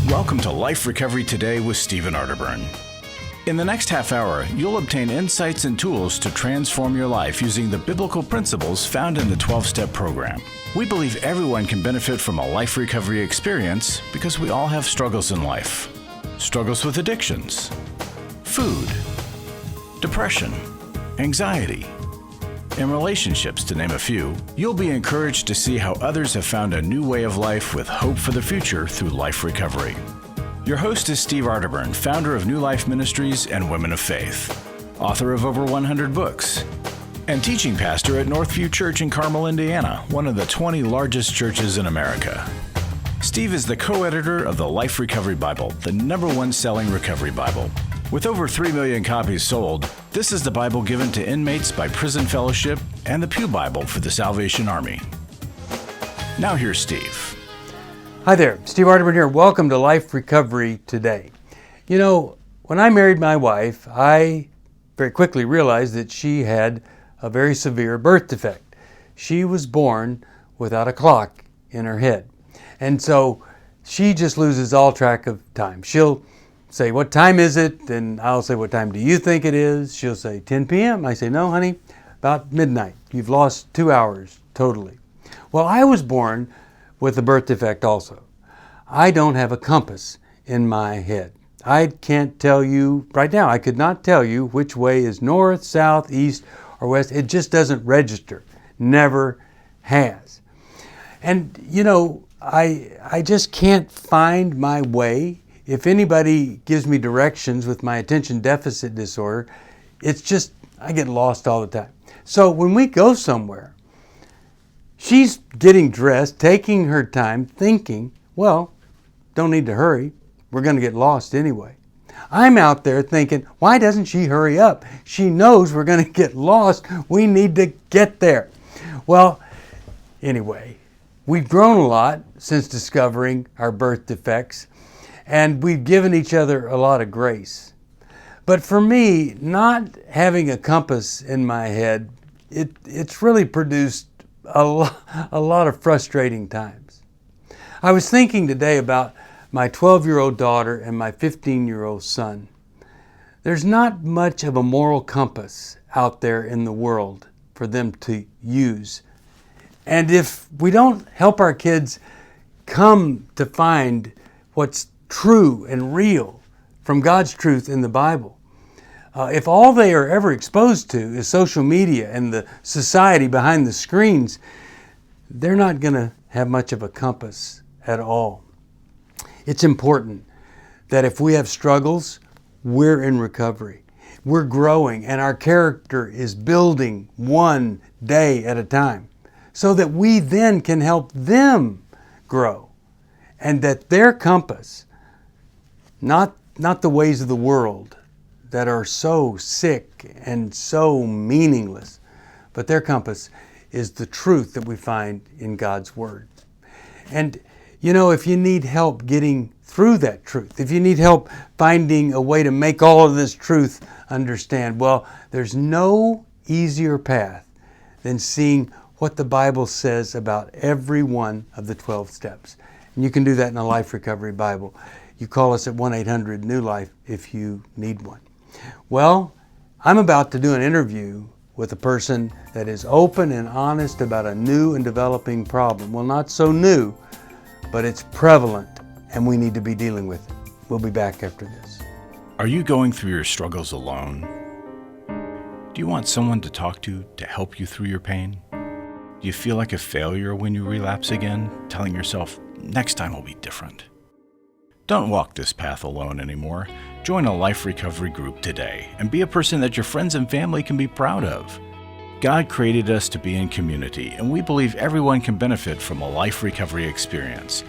Welcome to Life Recovery Today with Stephen Arterburn. In the next half hour, you'll obtain insights and tools to transform your life using the biblical principles found in the 12-step program. We believe everyone can benefit from a life recovery experience because we all have struggles in life. Struggles with addictions, food, depression, anxiety, and relationships, to name a few. You'll be encouraged to see how others have found a new way of life with hope for the future through life recovery. Your host is Steve Arterburn, founder of New Life Ministries and Women of Faith, author of over 100 books, and teaching pastor at Northview Church in Carmel, Indiana, one of the 20 largest churches in America. Steve is the co-editor of the Life Recovery Bible, the #1 selling recovery Bible. With over 3 million copies sold, this is the Bible given to inmates by Prison Fellowship and the Pew Bible for the Salvation Army. Now here's Steve. Hi there, Steve Arterburn here. Welcome to Life Recovery Today. You know, when I married my wife, I very quickly realized that she had a very severe birth defect. She was born without a clock in her head. And so she just loses all track of time. She'll say, "What time is it?" And I'll say, "What time do you think it is?" She'll say, 10 p.m. I say, "No, honey, about midnight. You've lost 2 hours totally." Well, I was born with a birth defect also. I don't have a compass in my head. I can't tell you, right now, I could not tell you which way is north, south, east, or west. It just doesn't register. Never has. And, you know, I just can't find my way. If anybody gives me directions with my attention deficit disorder, it's just, I get lost all the time. So when we go somewhere, she's getting dressed, taking her time, thinking, well, don't need to hurry. We're going to get lost anyway. I'm out there thinking, why doesn't she hurry up? She knows we're going to get lost. We need to get there. Well, anyway, we've grown a lot since discovering our birth defects. And we've given each other a lot of grace. But for me, not having a compass in my head, it's really produced a lot of frustrating times. I was thinking today about my 12-year-old daughter and my 15-year-old son. There's not much of a moral compass out there in the world for them to use. And if we don't help our kids come to find what's true and real from God's truth in the Bible, if all they are ever exposed to is social media and the society behind the screens, they're not going to have much of a compass at all. It's important that if we have struggles, we're in recovery. We're growing and our character is building one day at a time so that we then can help them grow and that their compass, not the ways of the world that are so sick and so meaningless, but their compass is the truth that we find in God's Word. And you know, if you need help getting through that truth, if you need help finding a way to make all of this truth understand, well, there's no easier path than seeing what the Bible says about every one of the 12 steps. And you can do that in a Life Recovery Bible. You call us at 1-800-NEW-LIFE if you need one. Well, I'm about to do an interview with a person that is open and honest about a new and developing problem. Well, not so new, but it's prevalent and we need to be dealing with it. We'll be back after this. Are you going through your struggles alone? Do you want someone to talk to help you through your pain? Do you feel like a failure when you relapse again, telling yourself, next time will be different? Don't walk this path alone anymore. Join a life recovery group today and be a person that your friends and family can be proud of. God created us to be in community, and we believe everyone can benefit from a life recovery experience.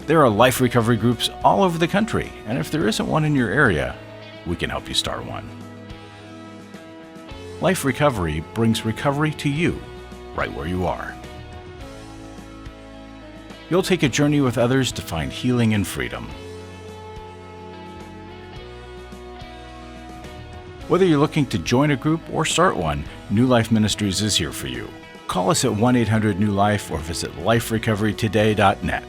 There are life recovery groups all over the country, and if there isn't one in your area, we can help you start one. Life Recovery brings recovery to you, right where you are. You'll take a journey with others to find healing and freedom. Whether you're looking to join a group or start one, New Life Ministries is here for you. Call us at 1-800-NEW-LIFE or visit liferecoverytoday.net.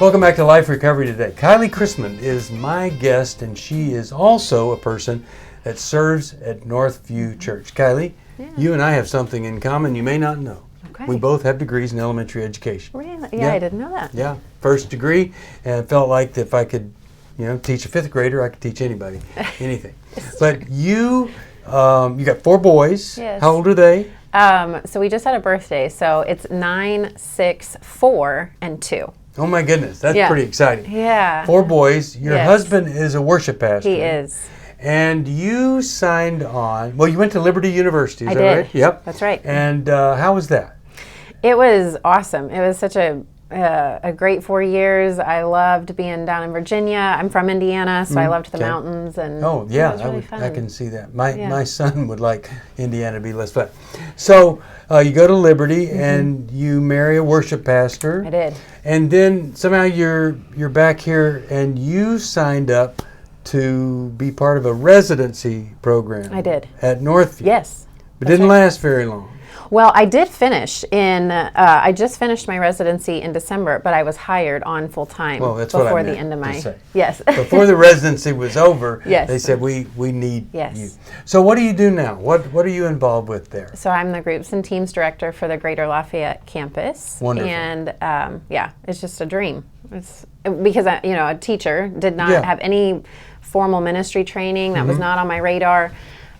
Welcome back to Life Recovery Today. Kylie Chrismond is my guest, and she is also a person that serves at Northview Church. Kylie, you and I have something in common you may not know. Okay. We both have degrees in elementary education. Really? Yeah, I didn't know that. Yeah, first degree, and it felt like if I could, teach a fifth grader, I could teach anybody, anything. But you got 4 boys. Yes. How old are they? So we just had a birthday, so it's 9, 6, 4, and 2. Oh my goodness, that's pretty exciting. Yeah. 4 boys. Your Yes. husband is a worship pastor. He is. And you signed on, you went to Liberty University, is I that did. right? Yep. That's right. And how was that? It was awesome. It was such a great 4 years. I loved being down in Virginia. I'm from Indiana, so I loved the mountains. And oh, yeah, it was really fun. I can see that. My son would like Indiana to be less fun. So you go to Liberty and you marry a worship pastor. I did. And then somehow you're back here and you signed up to be part of a residency program. I did. At Northview. Yes. But didn't last very long. Well, I did finish I just finished my residency in December, but I was hired on full time before the end of my, yes. Before the residency was over, yes. They said, we need yes. you. So what do you do now? What are you involved with there? So I'm the groups and teams director for the Greater Lafayette campus. Wonderful. And it's just a dream. It's because a teacher did not have any formal ministry training. That was not on my radar.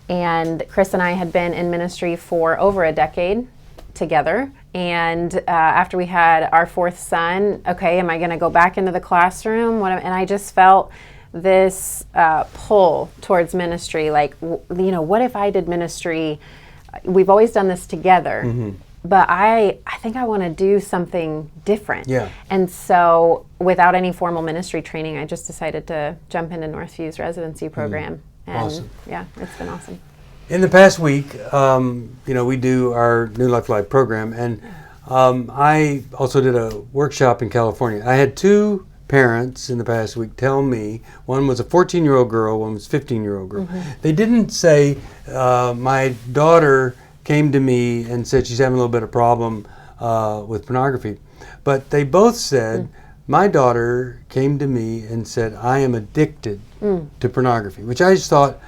And Chris and I had been in ministry for over a decade together. And after we had our 4th son, okay, am I going to go back into the classroom? And I just felt this pull towards ministry. Like, what if I did ministry? We've always done this together. But I think I want to do something different. Yeah. And so without any formal ministry training, I just decided to jump into Northview's residency program. And awesome. Yeah, it's been awesome. In the past week, we do our New Life Live program, and I also did a workshop in California. I had 2 parents in the past week tell me, one was a 14-year-old girl, one was a 15-year-old girl. They didn't say, my daughter came to me and said she's having a little bit of problem with pornography, but they both said, my daughter came to me and said, I am addicted to pornography, which I just thought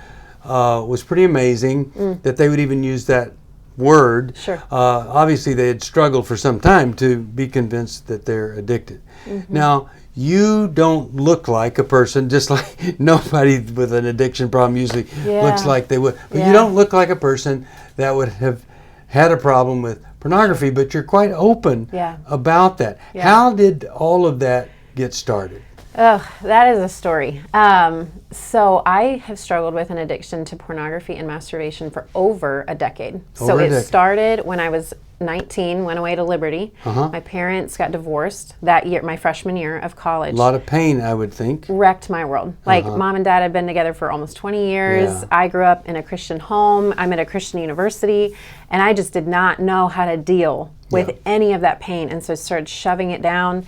was pretty amazing that they would even use that word. Sure. Obviously, they had struggled for some time to be convinced that they're addicted. Now, you don't look like a person, just like nobody with an addiction problem usually looks like they would. But you don't look like a person that would have had a problem with pornography, but you're quite open about that. How did all of that get started? Oh, that is a story. So I have struggled with an addiction to pornography and masturbation for over a decade. It started when I was 19, went away to Liberty. My parents got divorced that year, my freshman year of college. A lot of pain, I would think. Wrecked my world. Like, mom and dad had been together for almost 20 years. I grew up in a Christian home. I'm at a Christian university, and I just did not know how to deal with any of that pain, and so started shoving it down.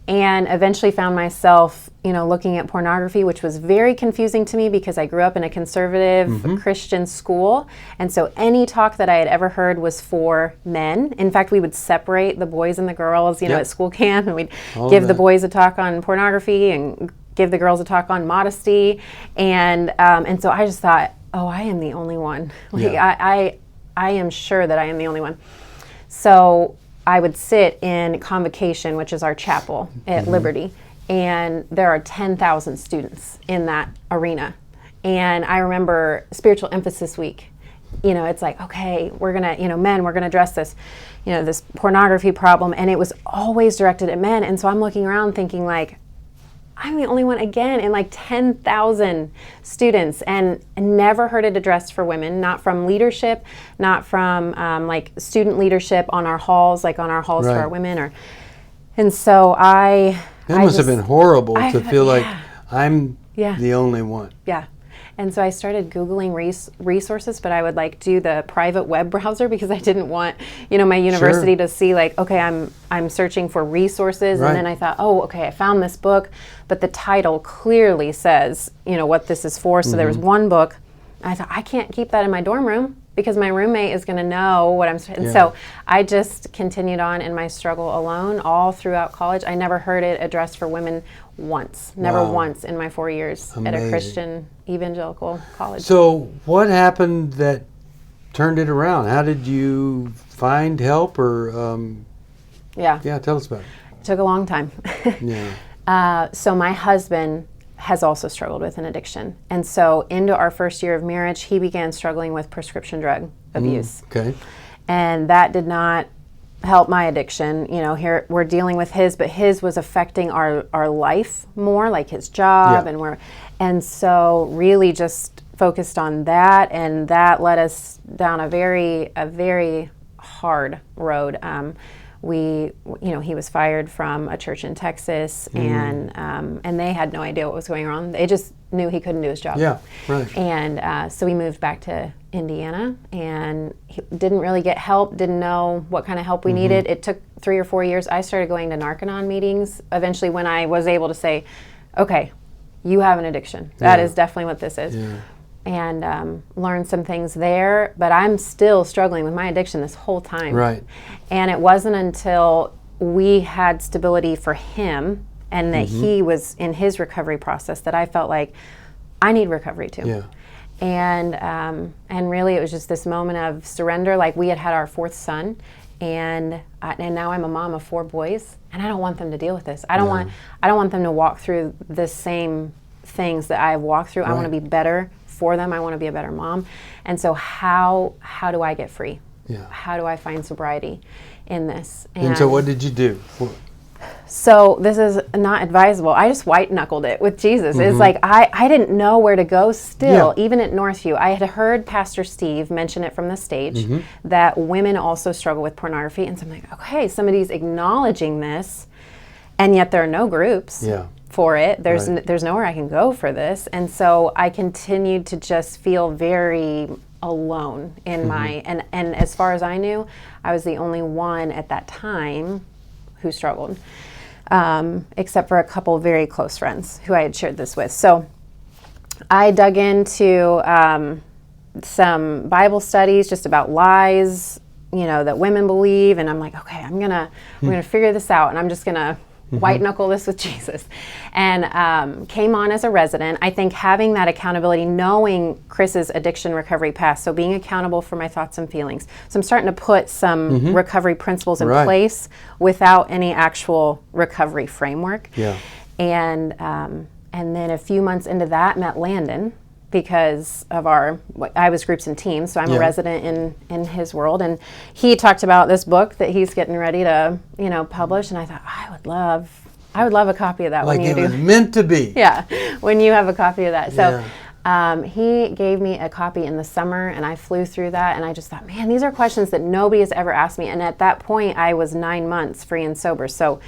And eventually found myself, looking at pornography, which was very confusing to me because I grew up in a conservative Christian school. And so any talk that I had ever heard was for men. In fact, we would separate the boys and the girls, at school camp, and we'd give the boys a talk on pornography and give the girls a talk on modesty. And so I just thought, oh, I am the only one. I am sure that I am the only one. So I would sit in Convocation, which is our chapel at Liberty, and there are 10,000 students in that arena. And I remember Spiritual Emphasis Week. It's like, okay, we're going to, men, we're going to address this, this pornography problem. And it was always directed at men. And so I'm looking around thinking, like, I'm the only one again in like 10,000 students, and never heard it addressed for women, not from leadership, not from like student leadership on our halls, like on our halls for our women. And so that must have been horrible to feel like I'm the only one. Yeah. And so I started Googling resources, but I would like do the private web browser because I didn't want, my university to see like, okay, I'm searching for resources. And then I thought, oh, okay, I found this book, but the title clearly says, what this is for. So there was one book. I thought, I can't keep that in my dorm room. because my roommate is going to know what I'm. And so I just continued on in my struggle alone all throughout college. I never heard it addressed for women once, never once in my 4 years at a Christian evangelical college. So what happened that turned it around? How did you find help or? Tell us about it. It took a long time. So my husband has also struggled with an addiction. And so into our first year of marriage, he began struggling with prescription drug abuse. And that did not help my addiction. You know, here we're dealing with his, but his was affecting our life more, like his job, and so really just focused on that, and that led us down a very hard road. He was fired from a church in Texas, and they had no idea what was going on. They just knew he couldn't do his job. And so we moved back to Indiana, and he didn't really get help, didn't know what kind of help we needed. It took 3 or 4 years. I started going to Narconon meetings eventually when I was able to say, okay, you have an addiction. That is definitely what this is. And learn some things there, but I'm still struggling with my addiction this whole time. And it wasn't until we had stability for him and that he was in his recovery process that I felt like I need recovery too. And really it was just this moment of surrender. Like we had our 4th son, and now I'm a mom of 4 boys, and I don't want them to deal with this. I don't want them to walk through the same things that I've walked through. I want to be better for them. I want to be a better mom. And so how do I get free? How do I find sobriety in this? And so what did you do? So this is not advisable. I just white knuckled it with Jesus. It's like I didn't know where to go still, even at Northview. I had heard Pastor Steve mention it from the stage that women also struggle with pornography. And so I'm like, okay, somebody's acknowledging this, and yet there are no groups for it. There's nowhere I can go for this. And so I continued to just feel very alone in my, and as far as I knew, I was the only one at that time who struggled, except for a couple of very close friends who I had shared this with. So I dug into some Bible studies just about lies, that women believe, and I'm like, okay, I'm gonna figure this out, and I'm just gonna white knuckle this with Jesus. And came on as a resident. I think having that accountability, knowing Chris's addiction recovery path, so being accountable for my thoughts and feelings. So I'm starting to put some recovery principles in place without any actual recovery framework. And then a few months into that, met Landon because of I was groups and teams, so I'm a resident in his world, and he talked about this book that he's getting ready to, publish, and I thought, I would love a copy of that. Like when you it do. was meant to be. When you have a copy of that. So he gave me a copy in the summer, and I flew through that, and I just thought, man, these are questions that nobody has ever asked me, and at that point, I was 9 months free and sober, so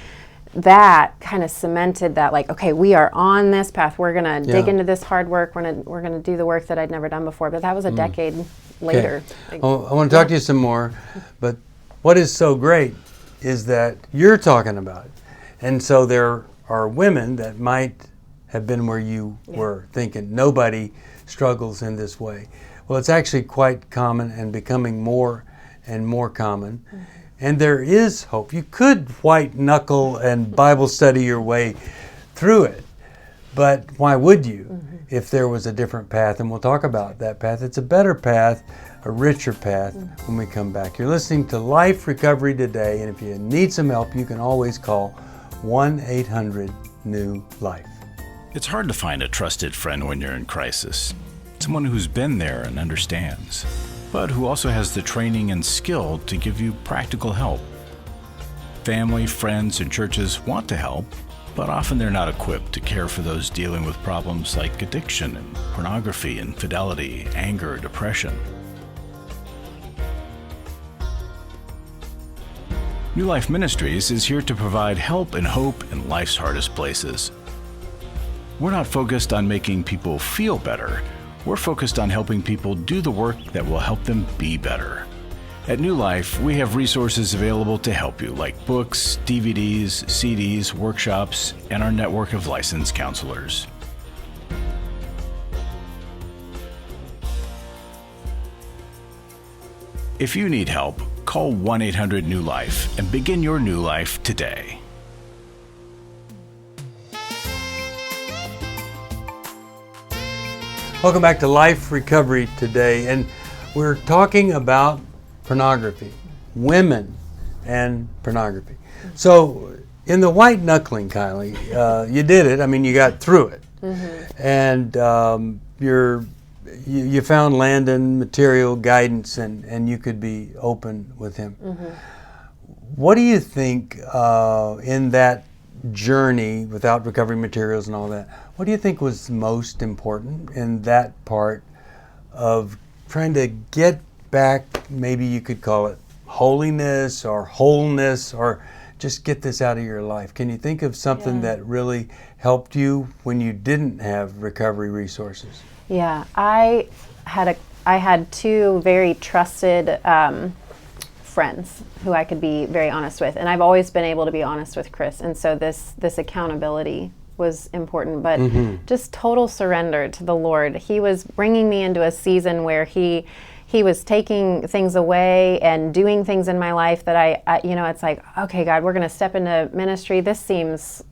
that kind of cemented that, like, okay, we are on this path. We're gonna dig into this hard work. We're gonna do the work that I'd never done before. But that was a decade later. I want to talk to you some more. But what is so great is that you're talking about it, and so there are women that might have been where you were, thinking nobody struggles in this way. Well, it's actually quite common and becoming more and more common. And there is hope. You could white knuckle and Bible study your way through it, but why would you if there was a different path? And we'll talk about that path. It's a better path, a richer path when we come back. You're listening to Life Recovery Today, and if you need some help, you can always call 1-800-NEW-LIFE. It's hard to find a trusted friend when you're in crisis, someone who's been there and understands, but who also has the training and skill to give you practical help. Family, friends, and churches want to help, but often they're not equipped to care for those dealing with problems like addiction and pornography, infidelity, anger, depression. New Life Ministries is here to provide help and hope in life's hardest places. We're not focused on making people feel better. We're focused on helping people do the work that will help them be better. At New Life, we have resources available to help you, like books, DVDs, CDs, workshops, and our network of licensed counselors. If you need help, call 1-800-NEW-LIFE and begin your new life today. Welcome back to Life Recovery Today, and we're talking about pornography, women and pornography. So in the white knuckling, Kylie, you did it. I mean, you got through it. And you found Landon material guidance, and you could be open with him. What do you think in that journey without recovery materials and all that, what do you think was most important in that part of trying to get back, maybe you could call it holiness or wholeness, or just get this out of your life? Can you think of something that really helped you when you didn't have recovery resources? Yeah, I had two very trusted friends who I could be very honest with, and I've always been able to be honest with Chris, and so this accountability was important, but just total surrender to the Lord. He was bringing me into a season where he was taking things away and doing things in my life that I it's like, okay, God, we're going to step into ministry. This seems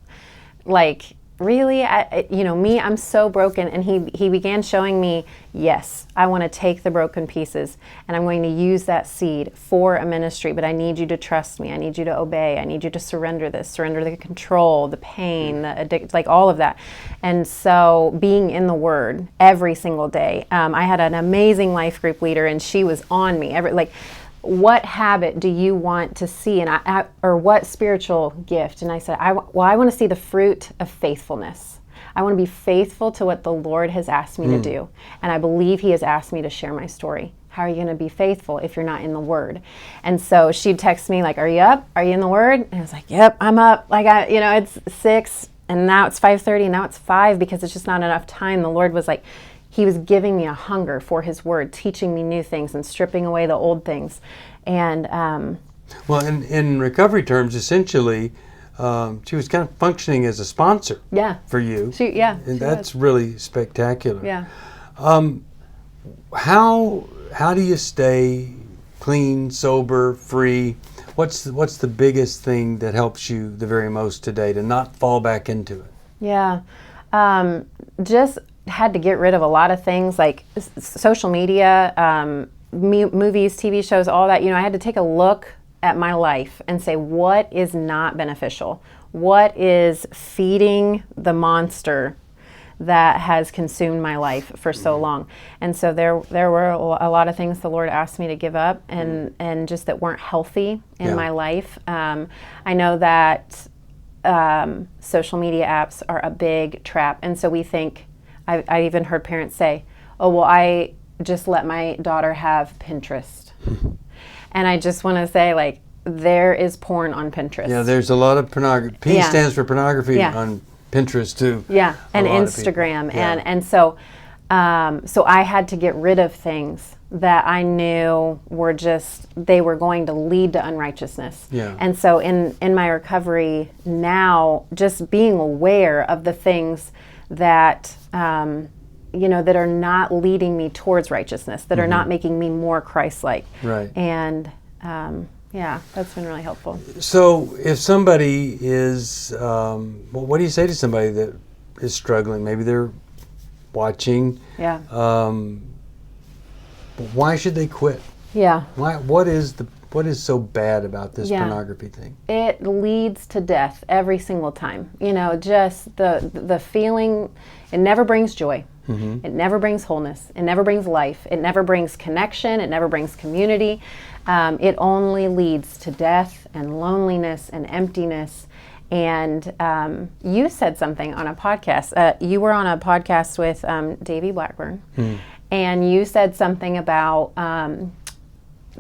like really, I'm so broken. And he began showing me, yes, I want to take the broken pieces and I'm going to use that seed for a ministry, but I need you to trust me. I need you to obey. I need you to surrender the control, the pain, the addiction, like all of that. And so being in the Word every single day, I had an amazing life group leader and she was on me. What habit do you want to see, and or what spiritual gift? And I said, I want to see the fruit of faithfulness. I want to be faithful to what the Lord has asked me to do, and I believe He has asked me to share my story. How are you going to be faithful if you're not in the Word? And so she'd text me like, "Are you up? Are you in the Word?" And I was like, "Yep, I'm up." Like it's 6, and now it's 5:30, and now it's 5 because it's just not enough time. The Lord was like, He was giving me a hunger for His Word, teaching me new things and stripping away the old things. And well, in recovery terms, essentially, she was kind of functioning as a sponsor for you. And that's really spectacular. Yeah. How do you stay clean, sober, free? What's the biggest thing that helps you the very most today to not fall back into it? Yeah. Just had to get rid of a lot of things like social media, movies, TV shows, all that. I had to take a look at my life and say, what is not beneficial? What is feeding the monster that has consumed my life for so long? And so there were a lot of things the Lord asked me to give up and just that weren't healthy in my life. I know that social media apps are a big trap. And so we think, I even heard parents say, oh, well, I just let my daughter have Pinterest. And I just want to say, like, there is porn on Pinterest. Yeah, there's a lot of pornography. P stands for pornography on Pinterest too. Yeah, and Instagram. And so I had to get rid of things that I knew were they were going to lead to unrighteousness. Yeah. And so in my recovery now, just being aware of the things that that are not leading me towards righteousness, that are not making me more Christ-like. Right. And that's been really helpful. So if somebody is, what do you say to somebody that is struggling? Maybe they're watching. Yeah. Why should they quit? Yeah. What is so bad about this pornography thing? It leads to death every single time. Just the feeling, it never brings joy. It never brings wholeness. It never brings life. It never brings connection. It never brings community. It only leads to death and loneliness and emptiness. And you said something on a podcast. You were on a podcast with Davey Blackburn, and you said something about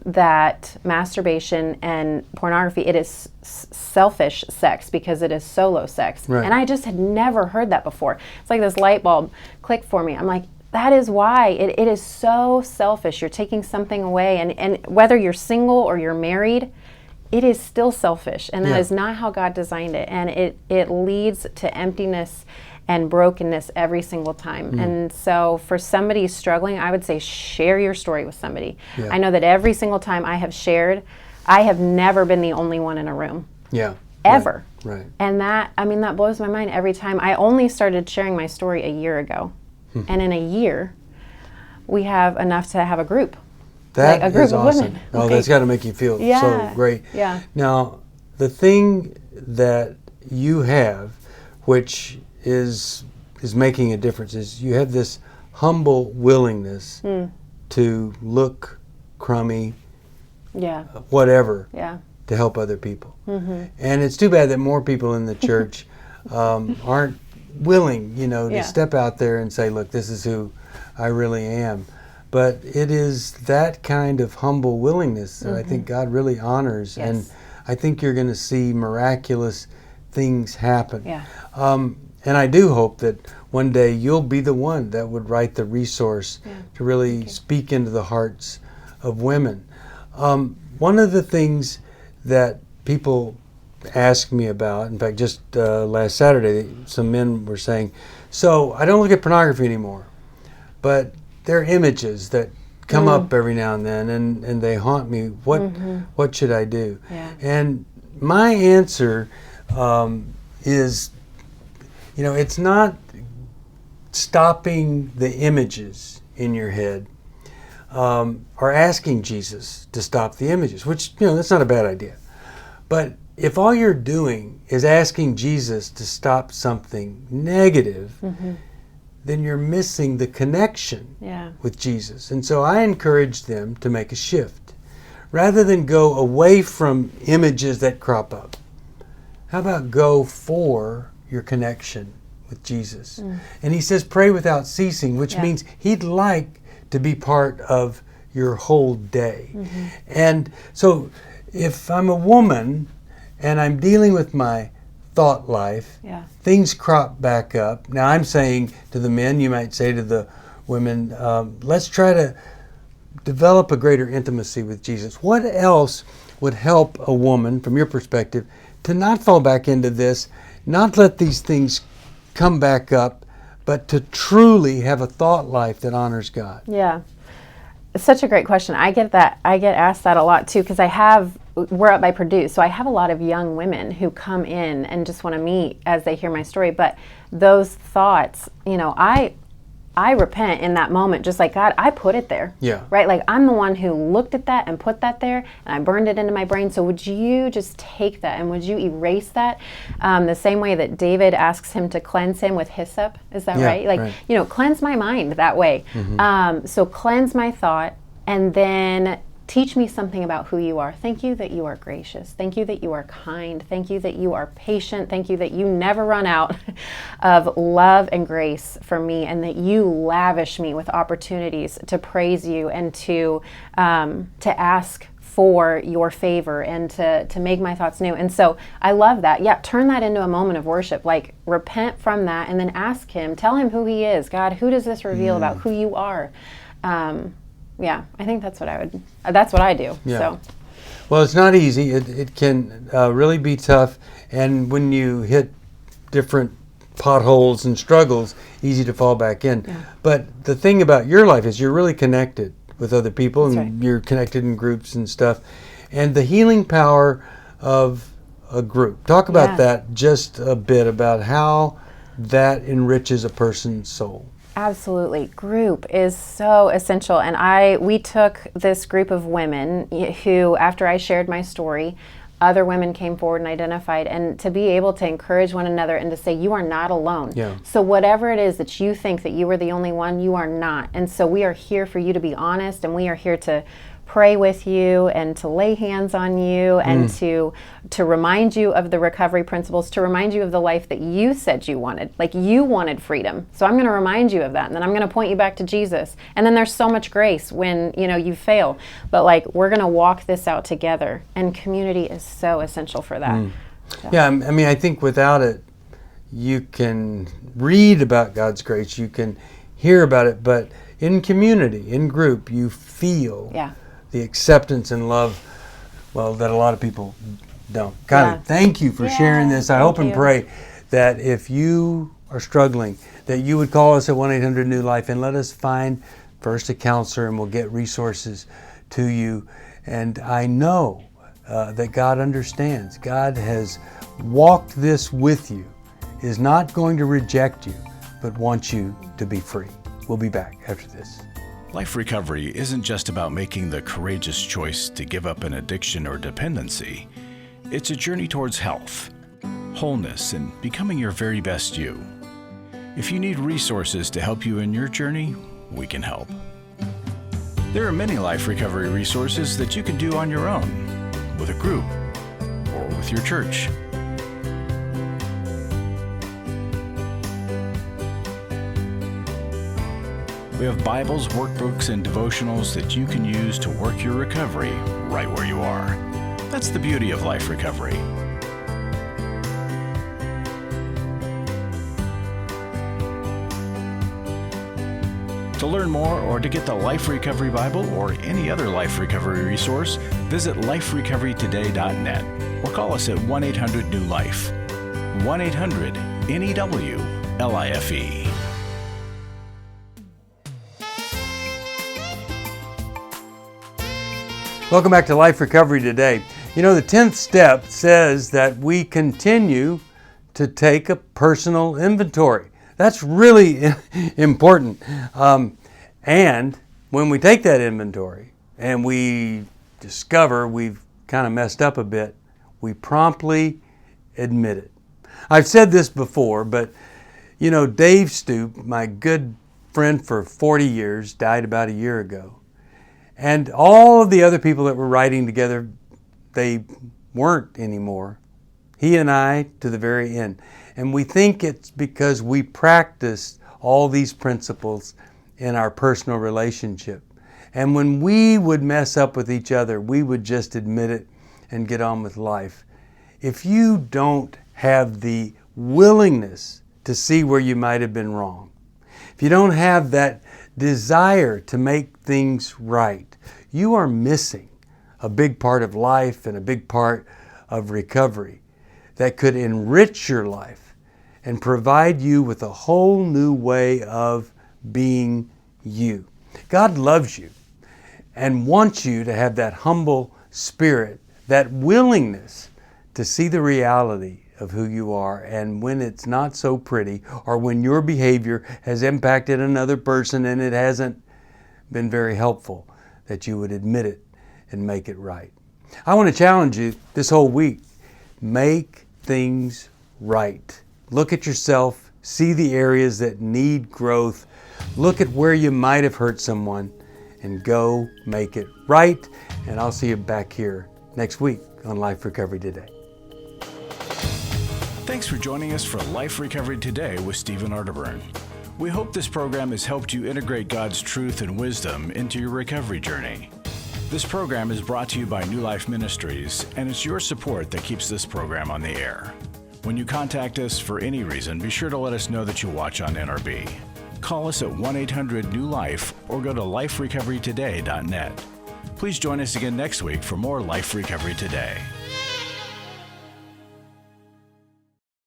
that masturbation and pornography, it is selfish sex because it is solo sex. Right. And I just had never heard that before. It's like this light bulb clicked for me. I'm like, that is why it is so selfish. You're taking something away, and whether you're single or you're married, it is still selfish, and that is not how God designed it. And it leads to emptiness and brokenness every single time. And so for somebody struggling, I would say share your story with somebody. Yeah. I know that every single time I have shared, I have never been the only one in a room. Yeah. Ever. Right. And that blows my mind every time. I only started sharing my story a year ago. And in a year, we have enough to have a group. That like a group is of awesome. women. Oh, that's got to make you feel so great. Yeah. Now, the thing that you have, which is making a difference, is you have this humble willingness to look crummy, Yeah. whatever, Yeah. to help other people. And it's too bad that more people in the church aren't willing, to step out there and say, look, this is who I really am. But it is that kind of humble willingness that I think God really honors. Yes. And I think you're going to see miraculous things happen. Yeah. And I do hope that one day you'll be the one that would write the resource to really speak into the hearts of women. One of the things that people ask me about, in fact, just last Saturday, some men were saying, so I don't look at pornography anymore, but there are images that come up every now and then, and they haunt me. What should I do? Yeah. And my answer is, it's not stopping the images in your head or asking Jesus to stop the images, which, that's not a bad idea. But if all you're doing is asking Jesus to stop something negative, then you're missing the connection with Jesus. And so I encourage them to make a shift. Rather than go away from images that crop up, how about go for your connection with Jesus? And he says, pray without ceasing, which means he'd like to be part of your whole day. And so if I'm a woman and I'm dealing with my thought life, things crop back up. Now I'm saying to the men, you might say to the women, let's try to develop a greater intimacy with Jesus. What else would help a woman, from your perspective, to not fall back into this, not let these things come back up, but to truly have a thought life that honors God? Yeah. It's such a great question. I get asked that a lot too, because we're up by Purdue, so I have a lot of young women who come in and just want to meet as they hear my story. But those thoughts, I repent in that moment, just like God, I put it there. Yeah. Right? Like I'm the one who looked at that and put that there, and I burned it into my brain. So would you just take that and would you erase that? The same way that David asks him to cleanse him with hyssop. Is that right? Like, right. Cleanse my mind that way. So cleanse my thought, and then teach me something about who you are. Thank you that you are gracious. Thank you that you are kind. Thank you that you are patient. Thank you that you never run out of love and grace for me, and that you lavish me with opportunities to praise you and to ask for your favor and to make my thoughts new. And so I love that. Yeah, turn that into a moment of worship. Like repent from that and then ask him, tell him who he is. God, who does this reveal about who you are? Yeah, I think that's what I do. Yeah. So. Well, it's not easy. It can really be tough. And when you hit different potholes and struggles, easy to fall back in. Yeah. But the thing about your life is you're really connected with other people. That's and right. You're connected in groups and stuff. And the healing power of a group. Talk about that just a bit, about how that enriches a person's soul. Absolutely. Group is so essential. And we took this group of women who, after I shared my story, other women came forward and identified, and to be able to encourage one another and to say, you are not alone. Yeah. So whatever it is that you think that you are the only one, you are not. And so we are here for you to be honest, and we are here to pray with you and to lay hands on you and to remind you of the recovery principles, to remind you of the life that you said you wanted. Like you wanted freedom. So I'm going to remind you of that, and then I'm going to point you back to Jesus. And then there's so much grace when, you fail. But like we're going to walk this out together, and community is so essential for that. So. Yeah, I mean, I think without it, you can read about God's grace, you can hear about it, but in community, in group, you feel the acceptance and love, well, that a lot of people don't. Kylie, thank you for sharing this. I hope and pray that if you are struggling, that you would call us at 1-800-NEW-LIFE and let us find first a counselor, and we'll get resources to you. And I know that God understands. God has walked this with you, is not going to reject you, but wants you to be free. We'll be back after this. Life recovery isn't just about making the courageous choice to give up an addiction or dependency. It's a journey towards health, wholeness, and becoming your very best you. If you need resources to help you in your journey, we can help. There are many life recovery resources that you can do on your own, with a group, or with your church. We have Bibles, workbooks, and devotionals that you can use to work your recovery right where you are. That's the beauty of life recovery. To learn more or to get the Life Recovery Bible or any other life recovery resource, visit liferecoverytoday.net or call us at 1-800-NEW-LIFE. 1-800-NEW-LIFE. Welcome back to Life Recovery Today. You know, the 10th step says that we continue to take a personal inventory. That's really important. And when we take that inventory and we discover we've kind of messed up a bit, we promptly admit it. I've said this before, but you know, Dave Stoop, my good friend for 40 years, died about a year ago. And all of the other people that were writing together, they weren't anymore. He and I to the very end. And we think it's because we practiced all these principles in our personal relationship. And when we would mess up with each other, we would just admit it and get on with life. If you don't have the willingness to see where you might have been wrong, if you don't have that desire to make things right, you are missing a big part of life and a big part of recovery that could enrich your life and provide you with a whole new way of being you. God loves you and wants you to have that humble spirit, that willingness to see the reality of who you are, and when it's not so pretty, or when your behavior has impacted another person and it hasn't been very helpful, that you would admit it and make it right. I want to challenge you this whole week. Make things right. Look at yourself, see the areas that need growth, look at where you might have hurt someone, and go make it right. And I'll see you back here next week on Life Recovery Today. Thanks for joining us for Life Recovery Today with Stephen Arterburn. We hope this program has helped you integrate God's truth and wisdom into your recovery journey. This program is brought to you by New Life Ministries, and it's your support that keeps this program on the air. When you contact us for any reason, be sure to let us know that you watch on NRB. Call us at 1-800-NEW-LIFE or go to liferecoverytoday.net. Please join us again next week for more Life Recovery Today.